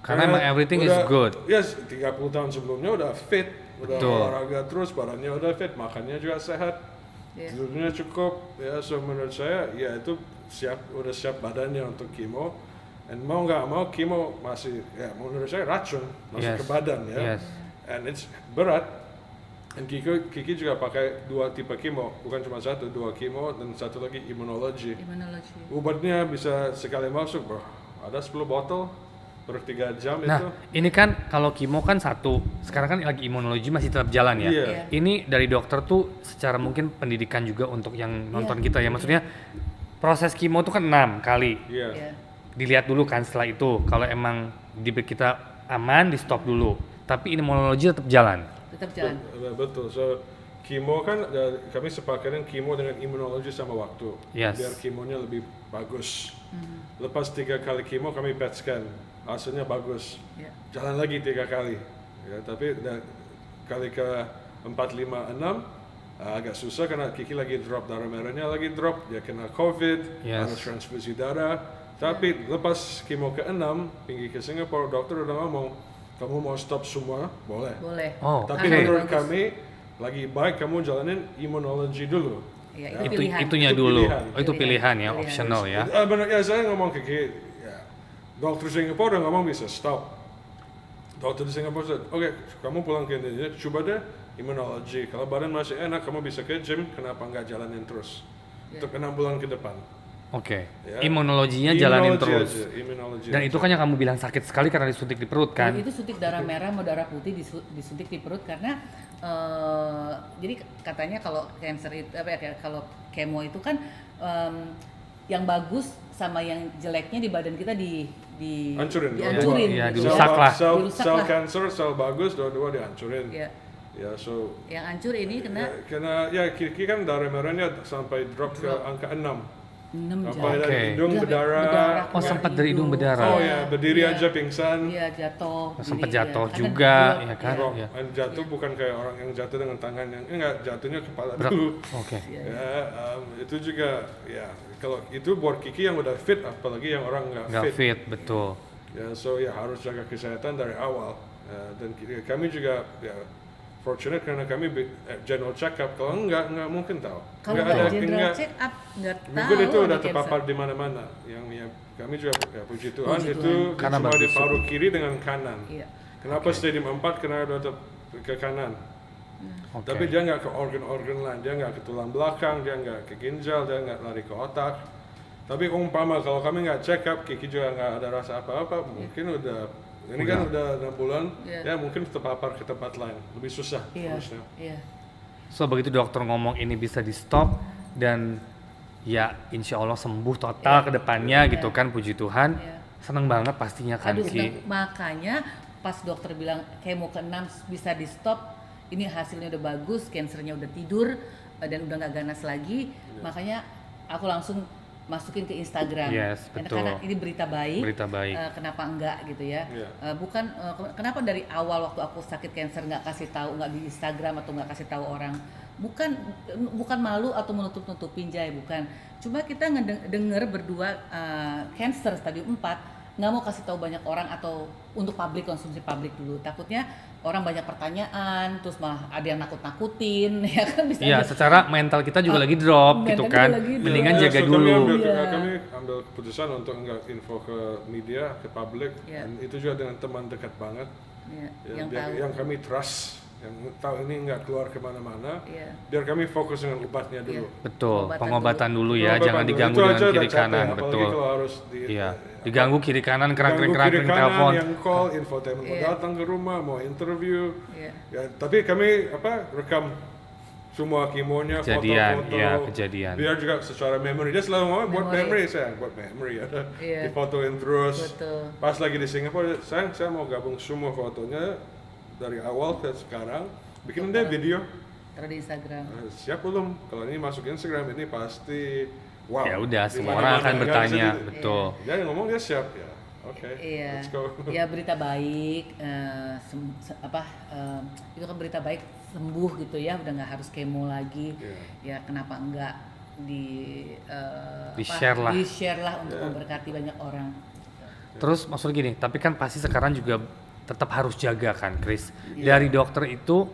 Karena emang everything is good. Yes, 30 tahun sebelumnya udah fit, udah Betul. olahraga terus, badannya udah fit, makannya juga sehat, tidurnya cukup. Ya, so menurut saya ya itu udah siap badannya untuk kemo. Dan mau nggak mau kemo masih ya menurut saya racun masuk ke badan ya. Yes. And it's berat. Dan Kiki juga pakai 2 tipe kemo, bukan cuma 1, 2 kemo dan satu lagi imunologi. Obatnya bisa sekali masuk, bro. Ada 10 botol per 3 jam itu. Nah, ini kan kalau kemo kan 1, sekarang kan lagi imunologi masih tetap jalan ya. Iya. Ini dari dokter tuh secara mungkin pendidikan juga untuk yang nonton kita ya. Maksudnya proses kemo tuh kan 6 kali. Iya. Dilihat dulu kan setelah itu. Kalau emang kita aman, di stop dulu. Tapi imunologi tetap jalan. Betul. So kemo kan kami sepakatin kemo dengan imunologi sama waktu. Yes. Biar kemonya lebih bagus. Lepas 3 kali kemo kami PET scan, hasilnya bagus. Jalan lagi 3 kali. Ya, tapi kali ke 4, 5, 6 agak susah karena Kiki lagi drop, darah merahnya lagi drop, dia kena COVID, harus transfusi darah. Tapi lepas kemo ke-6, pergi ke Singapura, dokter udah ngomong, kamu mau stop semua, boleh. Oh, Tapi menurut kami, lagi baik kamu jalanin imunologi dulu. Ya, itunya Itu dulu. pilihan. Oh, itu pilihan ya, optional ya. Benar ya, saya ngomong ke Kiki, ya, dokter Singapura udah ngomong bisa stop. Dokter di Singapura said, oke, kamu pulang ke Indonesia, coba deh imunologi. Kalau badan masih enak, kamu bisa ke gym, kenapa nggak jalanin terus? Untuk 6 bulan ke depan. Oke. Ya. Imunologinya jalanin Imunologi terus. aja, imunologi Dan aja. itu kan yang kamu bilang sakit sekali karena disuntik di perut kan? Itu suntik darah merah mau darah putih disuntik di perut karena jadi katanya kalau cancer itu kalau kemo itu kan yang bagus sama yang jeleknya di badan kita Hancurin, dihancurin. Iya, gitu dirusak ya. lah. Sel cancer, sel bagus, dua-dua dihancurin. Iya. Ya, so Yang hancur ini kena ya Kiki kan darah merahnya sampai drop ke angka 6. 6 Sampai jam. dari hidung berdarah. Oh, sempat dari hidung berdarah. Oh ya, berdiri aja pingsan. Iya, jatuh. Sempat Berdiri, jatuh Karena juga, drop, ya kan? Drop. Iya. And jatuh bukan kayak orang yang jatuh dengan tangan yang enggak, jatuhnya kepala Berat. dulu. Oke. Ya, itu juga ya kalau itu buat Kiki yang udah fit, apalagi yang orang Nggak nggak fit. fit, betul. Ya, so ya harus jaga kesehatan dari awal. Dan kami juga ya fortunate karena kami general check up. Kalau enggak mungkin tahu. Kalau nggak general check up nggak tahu. Mungkin itu udah ada terpapar cancer. di mana-mana. Yang ya, kami juga ya, puji Tuhan Puji itu Karena cuma di bagus. paru kiri dengan kanan. Iya. Kenapa stadium 4 karena udah ke kanan. Oke. Tapi dia nggak ke organ-organ lain, dia nggak ke tulang belakang, dia nggak ke ginjal, dia nggak lari ke otak. Tapi umpama kalau kami nggak check up, Kiki juga nggak ada rasa apa-apa, mungkin ini kan udah 6 bulan, ya mungkin terpapar ke tempat lain, lebih susah Iya. harusnya. Iya. So begitu dokter ngomong ini bisa di stop dan ya insya Allah sembuh total ke depannya gitu kan, puji Tuhan. Iya. Seneng banget pastinya kan Aduh, Ki. makanya pas dokter bilang kemo ke-6 bisa di stop, ini hasilnya udah bagus, kansernya udah tidur dan udah nggak ganas lagi, makanya aku langsung masukin ke Instagram. Yes, betul. Karena ini berita baik. Berita baik. Kenapa enggak gitu ya? Iya. Bukan kenapa dari awal waktu aku sakit kanker nggak kasih tahu, nggak di Instagram atau nggak kasih tahu orang? Bukan malu atau menutup-nutupin Jay, bukan. Cuma kita ngedenger berdua cancer stadium 4 nggak mau kasih tahu banyak orang atau untuk konsumsi publik dulu. Takutnya orang banyak pertanyaan, terus malah ada yang nakut-nakutin, ya kan bisa. Iya, aja. secara mental kita juga lagi drop mental gitu juga kan. lagi drop. Mendingan Ya, jaga so dulu. Kami ambil keputusan untuk nggak info ke media, ke publik, Iya. dan itu juga dengan teman dekat banget. Ya, Ya, yang biar- tahu. yang kami trust, yang tahu ini nggak keluar kemana-mana, Iya. biar kami fokus dengan obatnya dulu. Betul, Pengobatan pengobatan dulu ya, Pengobatan jangan dulu. diganggu Itu dengan aja udah kiri capek, kanan, apalagi betul. kalau harus Iya, diganggu kiri kanan, ganggu kerang-kerang kiri kanan, telepon. yang call, infotainment mau Iya. datang ke rumah, mau interview. Iya. Ya, tapi kami rekam semua kemonya, Kejadian, foto-foto. iya, kejadian. Biar juga secara memory, dia selalu ngomong buat Memory. memory saya, buat memory ya. Iya. Difotoin terus. Betul. Pas lagi di Singapura, saya mau gabung semua fotonya dari awal ke sekarang, bikin deh video. Taruh di Instagram. Siap belum? Kalau ini masuk Instagram ini pasti wow. Ya udah, Di semua mana-mana, orang akan nggak bertanya, bisa di- betul. Dia yang ngomong dia siap ya. Oke, Iya. let's go. Ya berita baik, itu kan berita baik sembuh gitu ya, udah nggak harus kemo lagi. Iya. Ya kenapa enggak Di-share lah. Di-share lah untuk Iya. memberkati banyak orang. Terus maksudnya gini, tapi kan pasti sekarang juga tetap harus jaga kan, Chris. Dari dokter itu,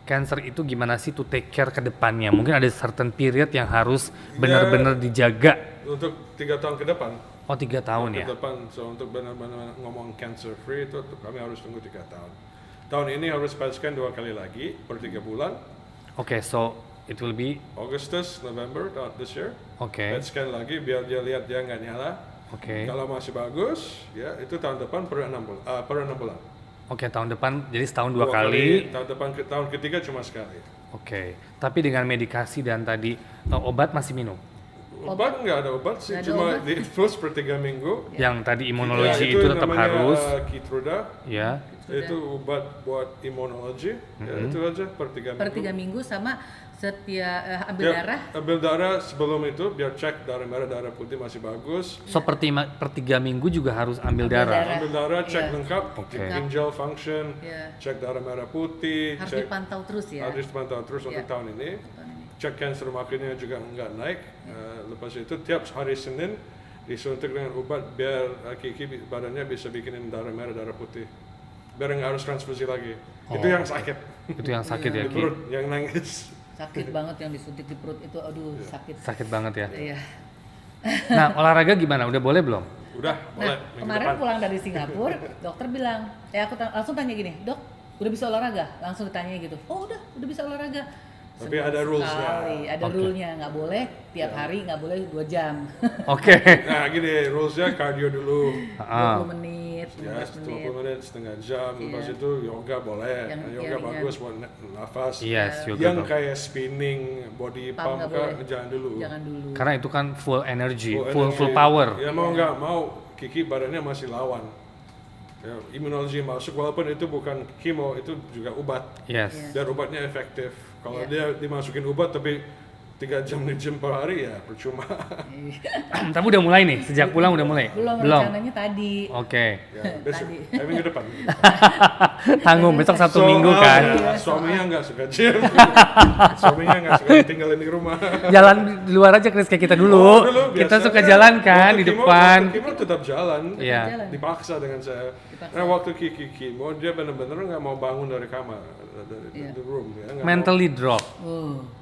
cancer itu gimana sih to take care ke depannya? Mungkin ada certain period yang harus benar-benar dijaga. Untuk 3 tahun ke depan. Oh 3 tahun Ke ya? depan, so untuk benar-benar ngomong cancer free itu kami harus tunggu 3 tahun. Tahun ini harus PET scan 2 kali lagi per 3 bulan. Oke, so it will be, Augustus, November this year. oke, PET scan lagi biar dia lihat dia nggak nyala. oke. Kalau masih bagus, ya itu tahun depan per 6 bulan. Per 6 bulan. Oke, tahun depan jadi setahun 2 kali. Tahun depan tahun ketiga cuma sekali. Oke, tapi dengan medikasi dan tadi obat masih minum. Obat nggak ada obat sih, Nggak ada cuma obat. diinfus per 3 minggu. Yang tadi imunologi Ya, itu tetap namanya, harus, Keytruda. ya. Itu obat buat imunologi. Ya, itu aja per 3 minggu. Per 3 minggu sama ambil Ya, darah. ambil darah sebelum itu biar cek darah merah darah putih masih bagus. So per 3 minggu juga harus ambil darah. Ambil darah, cek Iya. lengkap, Oke. ginjal function, Iya. cek darah merah putih, Harus cek dipantau terus ya. harus dipantau terus untuk Iya. tahun ini. Tahun ini. Cek cancer makinnya juga nggak naik. Lepas itu tiap hari Senin disuntik dengan obat biar Kiki badannya bisa bikinin darah merah darah putih. Biar nggak harus transfusi lagi. Itu yang sakit. Itu yang sakit ya, Di Ki? perut, yang nangis. Sakit banget yang disuntik di perut itu, aduh sakit. Sakit banget ya. Iya. Nah, olahraga gimana? Udah boleh belum? Udah, boleh. Nah, minggu kemarin depan. pulang dari Singapura, dokter bilang, aku langsung tanya gini, dok, udah bisa olahraga? Langsung ditanya gitu, oh udah bisa olahraga. Tapi ada rules-nya. Sekali, ada Oke. rule-nya, nggak boleh tiap hari, nggak boleh 2 jam, Oke. Nah gini, rules-nya cardio dulu. 20 menit, Ya, 15 menit. 20 menit, setengah jam. Lepas Iya. itu yoga boleh. Yoga yang bagus buat nafas. Yes, yoga Yang dong. kayak spinning, body Pump pump, nggak kah, boleh. jangan dulu. Jangan dulu. Karena itu kan full energy, full energy. power. Ya mau nggak mau, Kiki badannya masih lawan. Ya, imunologi masuk, walaupun itu bukan kemo, itu juga obat. Yes. Dan obatnya efektif. Kalau Iya. dia dimasukin obat tapi 3 jam di gym per hari ya percuma. Tapi udah mulai nih, sejak pulang udah mulai? Belum, rencananya tadi. Oke. Ya, besok, Tadi. minggu depan. Tanggung besok 1 minggu kan. Ya, suaminya nggak suka gym. Suaminya nggak suka tinggalin di rumah. Jalan di luar aja Chris kayak kita dulu. Oh, dulu Kita biasa suka jalan kan waktu di kemo- depan. waktu kemo tetap jalan. Iya. Jalan. Dipaksa dengan saya. Dipaksa. Nah waktu Kiki kemo dia benar-benar nggak mau bangun dari kamar, dari Iya. the room. Ya, nggak Mentally drop.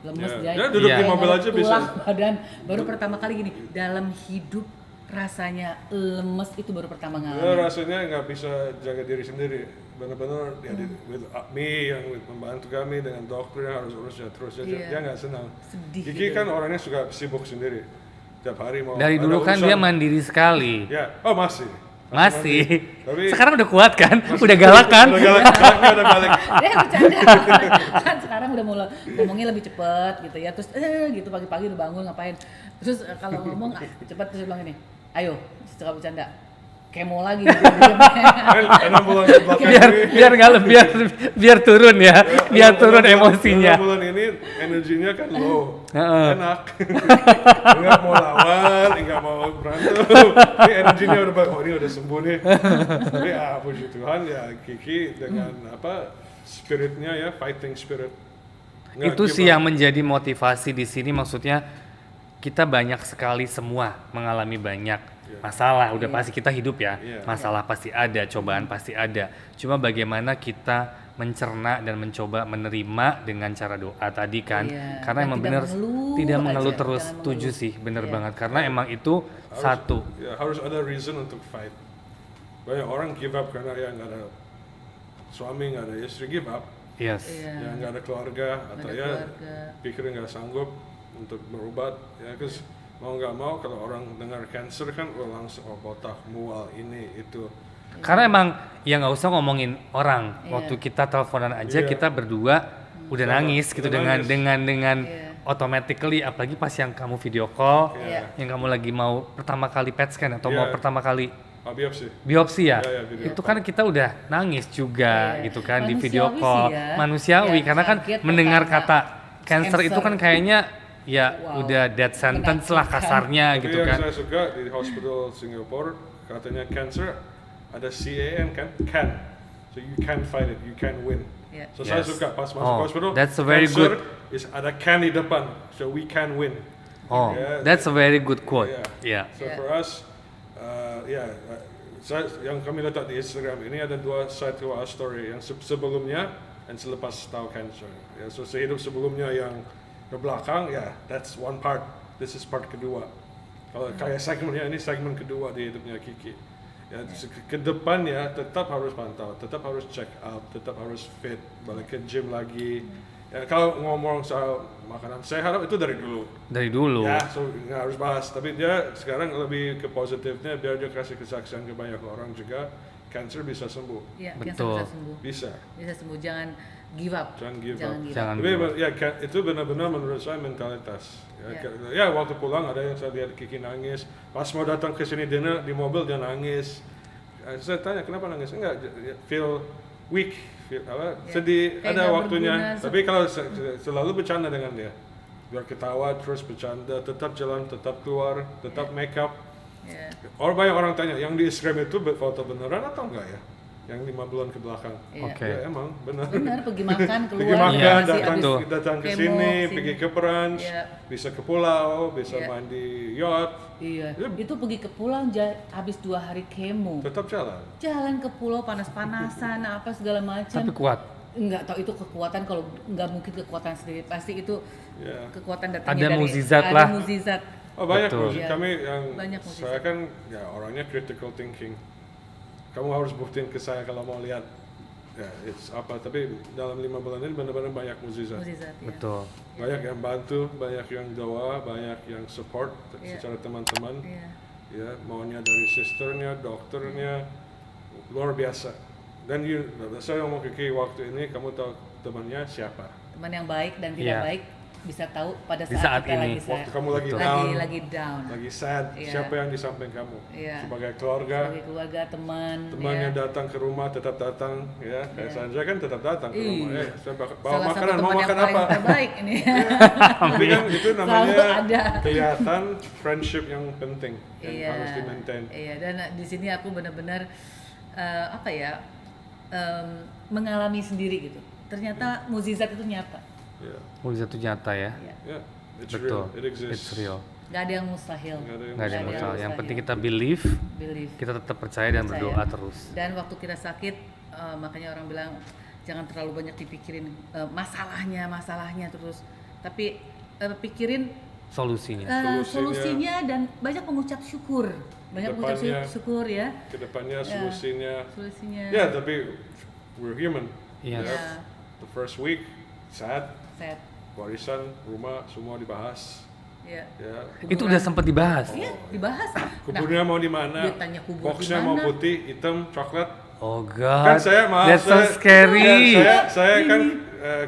Lemes Ya, dia. dia duduk di Kayak mobil nggak ada aja bisa. tulang badan. Baru pertama kali gini, dalam hidup rasanya lemes itu baru pertama mau. Dia ngalamin. rasanya nggak bisa jaga diri sendiri. Benar-benar ya, with me yang membantu kami dengan dokter yang harus urusnya terus aja. Iya. Dia nggak senang. Sedih Kiki gitu. kan orangnya suka sibuk sendiri. Tiap hari mau. Dari ada dulu kan urusan. dia mandiri sekali. Ya, oh masih. Masih. Tapi- Sekarang udah kuat kan? Udah galak kan? Udah galaknya udah balik. Dia bercanda. Kan sekarang udah mulai ngomongnya lebih cepet gitu ya. Terus gitu pagi-pagi udah bangun ngapain. Terus kalau ngomong cepet terus bilang ini, ayo suka bercanda. Kemo lagi. Kan 6 bulan ke belakang biar ini. biar nggak biar turun ya. Biar turun emosinya. 6 bulan ini energinya kan low. Heeh. Enak. Enggak mau lawan, enggak mau berantem. Ini energinya udah oh ini udah sembuh nih. Tapi puji Tuhan ya Kiki dengan apa spiritnya ya fighting spirit. Nggak Itu give sih up. yang menjadi motivasi di sini, maksudnya kita banyak sekali semua mengalami banyak masalah, udah pasti kita hidup ya. Iya. Masalah pasti ada, cobaan pasti ada. Cuma bagaimana kita mencerna dan mencoba menerima dengan cara doa tadi kan. Iya, Karena dan emang tidak benar mengeluh tidak aja, mengeluh terus. jangan Setuju mengeluh. sih, bener Iya. banget. Karena emang itu satu. Ya, harus ada reason untuk fight. Banyak orang give up karena ya nggak ada suami, nggak ada istri, give up. Yes. Iya. Ya nggak ada keluarga atau ada ya keluarga. pikirnya nggak sanggup untuk berobat. Ya, terus mau nggak mau kalau orang dengar cancer kan langsung botak, mual, ini itu. Karena emang ya nggak usah ngomongin orang. Iya. Waktu kita teleponan aja Iya. kita berdua udah Sama, nangis gitu udah dengan nangis. Iya. automatically, apalagi pas yang kamu video call, Iya. yang kamu lagi mau pertama kali PET scan atau Iya. mau pertama kali Biopsi. biopsi ya, Iya, iya, video itu kan kita udah nangis juga Iya. gitu kan di Manusiawi video sih call, ya. manusiawi Ya, karena kan kaget mendengar pertama kata cancer itu kan kayaknya ya Wow. udah death sentence lah Menakutkan. kasarnya Tapi gitu yang kan. saya suka di hospital Singapore katanya cancer ada CAN kan, can. So you can fight it, you can win. Iya. So saya Yes. suka pas masuk Oh, hospital. that's a very cancer good- is ada can di depan, so we can win. Oh, Yeah. that's a very good quote. Yeah. Yeah. So Yeah. for us, yang kami letak di Instagram ini ada 2 side to our story, yang sebelumnya dan selepas tahu cancer. Ya, so sehidup sebelumnya yang ke belakang, ya that's one part. This is part kedua. Kalau kayak segmennya ini segmen kedua di hidupnya Kiki. Ya, ke depan ya tetap harus pantau, tetap harus check up, tetap harus fit, balik ke gym lagi. Ya, kalau ngomong soal makanan sehat itu dari dulu. Dari dulu. Ya, so nggak harus bahas. Tapi dia sekarang lebih ke positifnya, biar dia kasih kesaksian ke banyak orang juga, cancer bisa sembuh. Iya, Betul. cancer bisa sembuh. Bisa Sembuh, jangan give up. Jangan give up. Jangan Tapi give up. ya itu benar-benar menurut saya mentalitas. Ya, waktu pulang ada yang saya lihat Kiki nangis. Pas mau datang ke sini dinner di mobil dia nangis. Saya tanya kenapa nangis? Enggak, feel weak, sedih. Kayak Ada nggak waktunya. berguna. Tapi kalau selalu bercanda dengan dia, biar ketawa terus bercanda, tetap jalan, tetap keluar, tetap make up. Ya. Banyak orang tanya, yang di Instagram itu foto beneran atau enggak ya? Yang 5 bulan ke belakang. Iya. Oke. Ya emang benar. Benar, pergi makan keluar. Pergi makan, masih datang, abis datang ke kemo, sini, pergi ke brunch, Iya. bisa ke pulau, bisa Iya. main di yacht, Iya, Ya. itu pergi ke pulau habis 2 hari kemo. tetap jalan. Jalan ke pulau panas-panasan, apa segala macam. Tapi kuat. Enggak tahu itu kekuatan, kalau nggak mungkin kekuatan sendiri, pasti itu Ya. kekuatan datangnya Ada dari mukjizat ada lah. mukjizat. Oh banyak Betul. musik Iya. kami yang Banyak musik. saya kan ya orangnya critical thinking. Kamu harus buktiin ke saya kalau mau lihat ya it's apa, tapi dalam 5 bulan ini benar-benar banyak mukjizat. Mukjizat ya. Betul. Banyak yang bantu, banyak yang doa, banyak yang support Iya. secara teman-teman. Iya. Ya, maunya dari sisternya, dokternya, luar biasa. Dan saya ngomong ke Kiki waktu ini, kamu tahu temannya siapa? Teman yang baik dan tidak Iya. baik bisa tahu pada Di saat, saat kita ini. lagi Waktu kamu lagi Betul. down, lagi down. lagi sad, Iya. siapa yang di samping kamu? Iya. Sebagai keluarga, Sebagai keluarga, temannya ya. datang ke rumah, tetap datang, ya. Kayak Iya. Sandra kan tetap datang ke rumah. Iya. Saya bawa Salah satu makanan, mau teman yang makan paling apa? terbaik ini. Tapi kan itu Selalu namanya ada. kelihatan friendship yang penting, yang Iya. harus di-maintain. Iya, dan di sini aku benar-benar apa ya, mengalami sendiri gitu. Ternyata mukjizat itu nyata. Ya, Mukjizat itu nyata ya. Ya. ya, it's Betul. real, it exists. It's real. Gak ada yang mustahil. Nggak ada yang Nggak ada yang Nggak ada masalah. yang Yang penting mustahil. kita believe, Believe. kita tetap percaya dan Percaya. berdoa terus. Dan waktu kita sakit, makanya orang bilang jangan terlalu banyak dipikirin masalahnya terus, tapi pikirin Solusinya. solusinya dan banyak mengucap syukur, Kedepannya. syukur ya, Kedepannya Ya. solusinya. Ya. Ya, tapi we're human. Yes. Ya. The first week, sad, Set, warisan, rumah, semua dibahas. ya. Ya. Itu udah sempat dibahas. Iya, dibahas. Kuburnya mau di mana? dia tanya kubur Boxnya di mau mana? putih, hitam, coklat. Oh Kan God. saya maaf, That's so saya, scary. ya, saya kan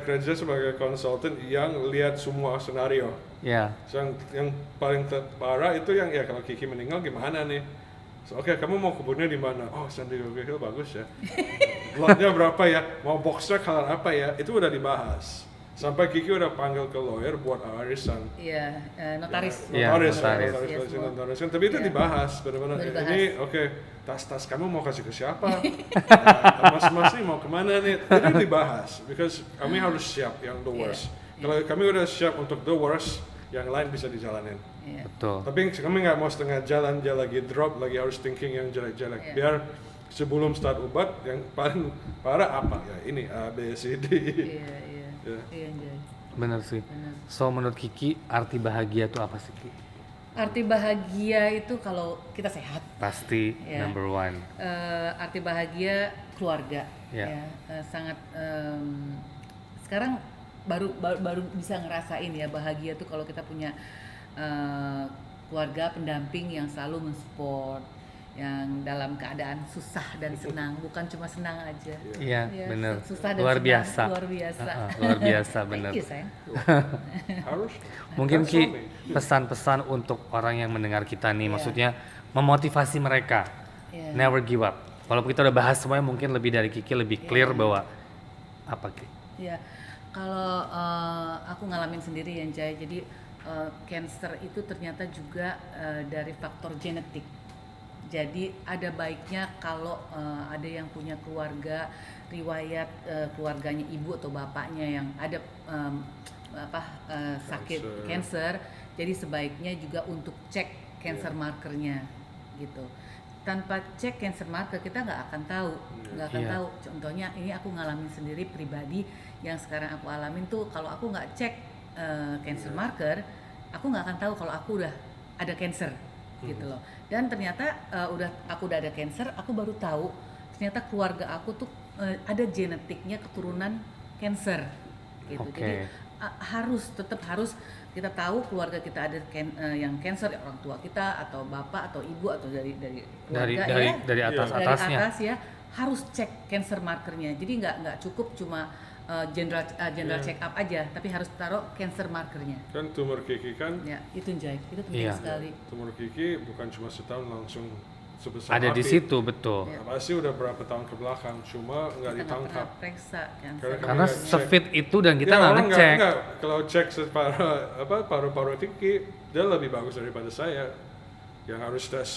kerja sebagai konsultan yang lihat semua skenario. Ya. Yang paling parah itu yang ya kalau Kiki meninggal gimana nih? So, oke, kamu mau kuburnya di mana? Oh, San Diego Hill bagus ya. Lotnya berapa ya? Mau boxnya color apa ya? Itu udah dibahas. Sampai Kiki udah panggil ke lawyer buat arisan. Iya, notaris. Iya, Notaris, notaris. notaris, Iya, semua. notaris. Tapi itu Iya. dibahas, benar-benar. Udah dibahas. Ini oke, tas-tas kamu mau kasih ke siapa? Nah, mas-mas nih mau kemana nih? Itu dibahas, because kami harus siap yang the worst. Kalau kami udah siap untuk the worst, yang lain bisa dijalanin. Iya. Betul. Tapi kami nggak mau setengah jalan, dia lagi drop, lagi harus thinking yang jelek-jelek. Iya. Biar sebelum start obat, yang paling parah apa ya? Ini A, B, C, D. Iya, iya. Ya. Iya, Anjay. Bener sih. Benar. So menurut Kiki, arti bahagia itu apa sih Ki? Arti bahagia itu kalau kita sehat. Pasti Ya. number one. Arti bahagia keluarga. Ya. Sangat sekarang baru bisa ngerasain ya bahagia tuh kalau kita punya keluarga pendamping yang selalu mensupport, yang dalam keadaan susah dan senang, bukan cuma senang aja. Iya, Ya, bener. susah dan Luar senang, biasa. luar biasa. Luar biasa, bener. Thank you, sayang. Harus. Mungkin That's Ki, all. pesan-pesan untuk orang yang mendengar kita nih, Iya. maksudnya memotivasi mereka. Iya. Never give up. Walaupun kita udah bahas semuanya, mungkin lebih dari Kiki lebih clear bahwa apa Ki? Ya, kalau aku ngalamin sendiri ya, Jay. Jadi cancer itu ternyata juga dari faktor genetik. Jadi ada baiknya kalau ada yang punya keluarga riwayat keluarganya ibu atau bapaknya yang ada sakit cancer. Jadi sebaiknya juga untuk cek cancer markernya gitu. tanpa cek cancer marker kita nggak akan tahu, Iya. tahu. Contohnya ini aku ngalamin sendiri pribadi yang sekarang aku alamin tuh, kalau aku nggak cek cancer marker, aku nggak akan tahu kalau aku udah ada cancer gitu loh. Dan ternyata aku udah ada cancer, aku baru tahu ternyata keluarga aku tuh ada genetiknya keturunan cancer gitu. Oke. Jadi tetap harus kita tahu keluarga kita ada yang cancer, orang tua kita atau bapak atau ibu atau dari keluarga dari atas-atasnya. dari atas ya, harus cek cancer markernya. Jadi nggak cukup cuma general check up aja, tapi harus taruh cancer markernya. Kan tumor Kiki kan, Ya, itu Jai, itu penting Iya. sekali. tumor Kiki bukan cuma setahun langsung sebesar Ada di hati. situ, betul. Iya. Pasti udah berapa tahun ke belakang, cuma nggak Kita nggak ditangkap. pernah periksa cancer. Karena Karena Iya, cek. sefit itu dan kita Ya, nggak orang ngecek. nggak, kalau cek paru-paru Kiki, dia lebih bagus daripada saya. Yang harus tes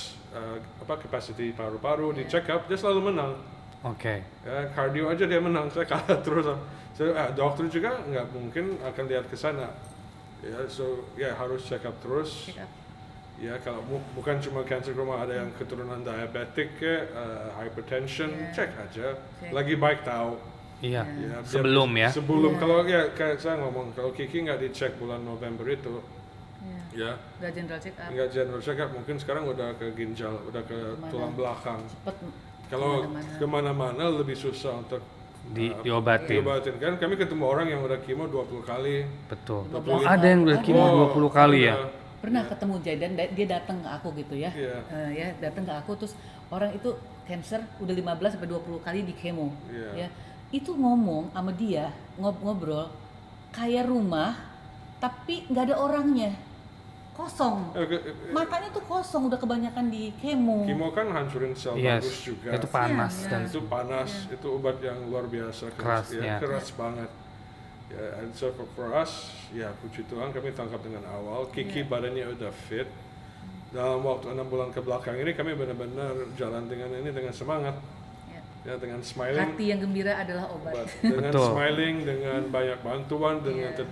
capacity paru-paru di check up, dia selalu menang. Oke. Ya, kardio aja dia menang, saya kalah terus. Dokter juga nggak mungkin akan lihat ke sana. Ya, harus check up terus. Check up. Ya, kalau bukan cuma kanker rumah, ada yang keturunan diabetik, hypertension, Iya. cek aja. Cek. Lagi baik tahu. Iya. Ya, Sebelum ya. Sebelum, Iya. kalau ya kayak saya ngomong, kalau Kiki nggak dicek bulan November itu, Ya, ya nggak general check up. nggak general check up, mungkin sekarang udah ke ginjal, udah ke Kemana? tulang belakang. Cepet Kalau kemana-mana. kemana-mana lebih susah untuk Diobatin. diobatin. Kan kami ketemu orang yang udah kemo 20 kali. Betul. 12 Oh, ada yang udah Ada. kemo 20 kali ya? udah. Pernah ketemu Jai, dan dia datang ke aku gitu ya. Iya. Ya, datang ke aku, terus orang itu cancer udah 15 sampai 20 kali di kemo. Iya. Ya. Itu ngomong sama dia, ngobrol kayak rumah tapi nggak ada orangnya. Kosong. Matanya tuh kosong, udah kebanyakan di kemo. Kemo kan hancurin sel Yes. bagus juga. Itu panas Iya, dan iya. Itu panas, itu obat yang luar biasa, Kerasnya. keras banget. Ya, and so for us, ya puji Tuhan kami tangkap dengan awal. Kiki badannya udah fit. Dalam waktu 6 bulan ke belakang ini kami benar-benar jalan dengan semangat, Ya. ya dengan smiling. Hati yang gembira adalah obat. Dengan Betul. smiling, dengan banyak bantuan, dengan Iya.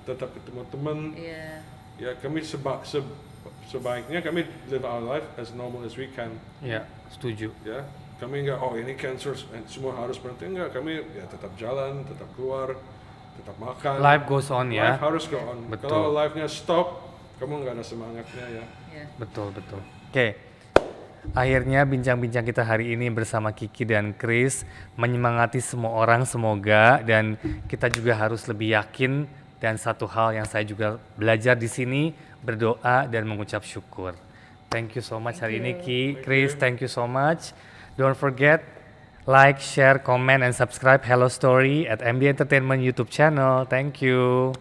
tetap ketemu teman. Iya. Ya kami sebaiknya kami live our life as normal as we can. ya, setuju. Ya, kami nggak ini cancer semua harus berhenti, enggak, kami ya tetap jalan, tetap keluar, tetap makan. Life goes on ya. Life harus go on. Betul. Kalau life-nya stop, kamu nggak ada semangatnya ya. Ya. Betul, betul. Oke. Akhirnya bincang-bincang kita hari ini bersama Kiki dan Chris menyemangati semua orang semoga, dan kita juga harus lebih yakin, dan satu hal yang saya juga belajar di sini, berdoa dan mengucap syukur. Thank you so much hari ini Chris, thank you so much. Don't forget like, share, comment and subscribe Hello Story at MD Entertainment YouTube channel. Thank you.